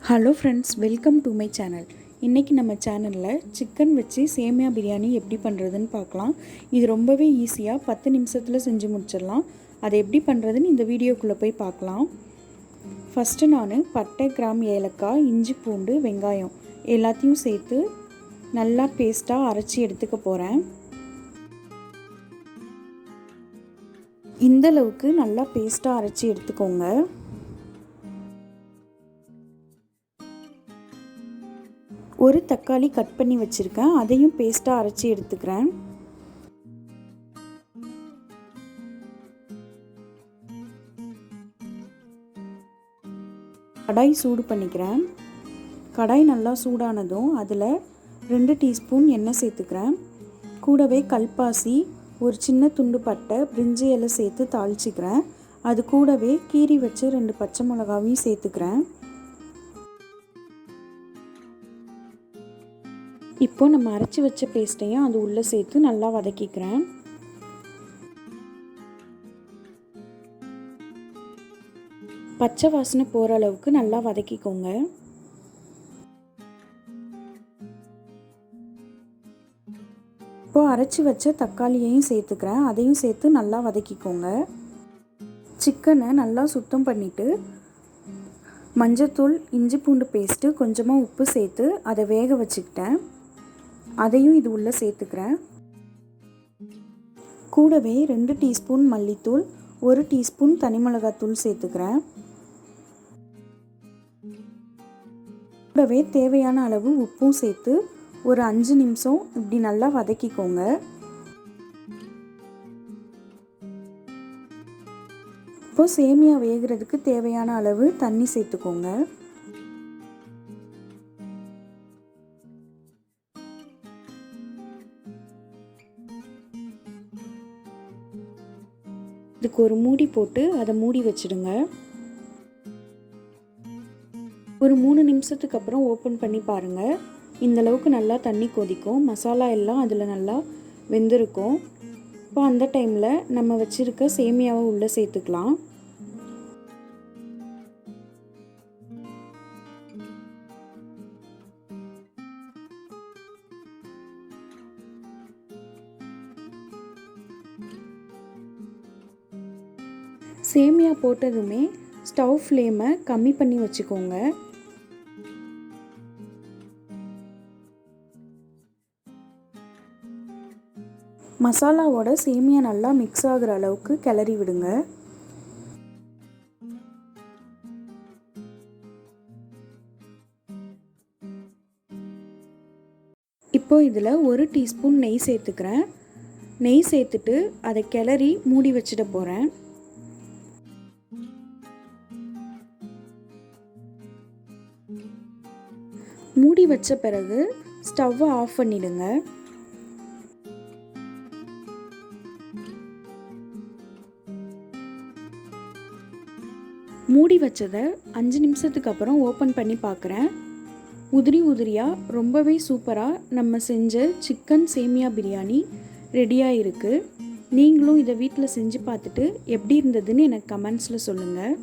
Hello friends, welcome to my channel. இன்றைக்கி நம்ம சேனலில் சிக்கன் வச்சு சேமியா பிரியாணி எப்படி பண்ணுறதுன்னு பார்க்கலாம். இது ரொம்பவே ஈஸியாக 10 நிமிஷத்தில் செஞ்சு முடிச்சிடலாம். அதை எப்படி பண்ணுறதுன்னு இந்த வீடியோக்குள்ளே போய் பார்க்கலாம். ஃபஸ்ட்டு நான் பட்டை, கிராம்பு, ஏலக்காய், இஞ்சி, பூண்டு, வெங்காயம் எல்லாத்தையும் சேர்த்து நல்லா பேஸ்ட்டாக அரைச்சி எடுத்துக்க போகிறேன். இந்தளவுக்கு நல்லா பேஸ்ட்டாக அரைச்சி எடுத்துக்கோங்க. ஒரு தக்காளி கட் பண்ணி வச்சுருக்கேன், அதையும் பேஸ்ட்டாக அரைச்சி எடுத்துக்கிறேன். கடாய் சூடு பண்ணிக்கிறேன். கடாய் நல்லா சூடானதும் அதில் 2 டீஸ்பூன் எண்ணெய் சேர்த்துக்கிறேன். கூடவே கல்பாசி, ஒரு சின்ன துண்டு பட்டை, பிரிஞ்சி இலை சேர்த்து தாளிச்சிக்கிறேன். அது கூடவே கீறி வச்சு 2 பச்சை மிளகாவையும் சேர்த்துக்கிறேன். இப்போது நம்ம அரைச்சி வச்ச பேஸ்ட்டையும் அது உள்ளே சேர்த்து நல்லா வதக்கிக்கிறேன். பச்சை வாசனை போகிற அளவுக்கு நல்லா வதக்கிக்கோங்க. இப்போது அரைச்சி வச்ச தக்காளியையும் சேர்த்துக்கிறேன், அதையும் சேர்த்து நல்லா வதக்கிக்கோங்க. சிக்கனை நல்லா சுத்தம் பண்ணிவிட்டு மஞ்சத்தூள், இஞ்சி பூண்டு பேஸ்ட்டு, கொஞ்சமாக உப்பு சேர்த்து அதை வேக வச்சுக்கிட்டேன். அதையும் இது உள்ளே சேர்த்துக்கிறேன். கூடவே 2 டீஸ்பூன் மல்லித்தூள், 1 டீஸ்பூன் தனி மிளகாத்தூள் சேர்த்துக்கிறேன். கூடவே தேவையான அளவு உப்பும் சேர்த்து ஒரு 5 நிமிஷம் இப்படி நல்லா வதக்கிக்கோங்க. இப்போது சேமியா வேகிறதுக்கு தேவையான அளவு தண்ணி சேர்த்துக்கோங்க. இதுக்கு ஒரு மூடி போட்டு அதை மூடி வச்சிடுங்க. ஒரு 3 நிமிஷத்துக்கு அப்புறம் ஓப்பன் பண்ணி பாருங்கள். இந்தளவுக்கு நல்லா தண்ணி கொதிக்கும், மசாலா எல்லாம் அதில் நல்லா வெந்திருக்கும். இப்போ அந்த டைமில் நம்ம வச்சுருக்க சேமியாவை உள்ளே சேர்த்துக்கலாம். சேமியா போட்டதுமே ஸ்டவ் ஃப்ளேமை கம்மி பண்ணி வச்சுக்கோங்க. மசாலாவோட சேமியா நல்லா மிக்ஸ் ஆகிற அளவுக்கு கிளறி விடுங்க. இப்போ இதில் 1 டீஸ்பூன் நெய் சேர்த்துக்கிறேன். நெய் சேர்த்துட்டு அதை கிளறி மூடி வச்சிட போகிறேன். மூடி வச்ச பிறகு ஸ்டவ்வை ஆஃப் பண்ணிடுங்க. மூடி வச்சதை 5 நிமிஷத்துக்கு அப்புறம் ஓப்பன் பண்ணி பார்க்குறேன். உதிரி உதிரியாக ரொம்பவே சூப்பராக நம்ம செஞ்ச சிக்கன் சேமியா பிரியாணி ரெடியாக இருக்குது. நீங்களும் இதை வீட்டில் செஞ்சு பார்த்துட்டு எப்படி இருந்ததுன்னு எனக்கு கமெண்ட்ஸில் சொல்லுங்கள்.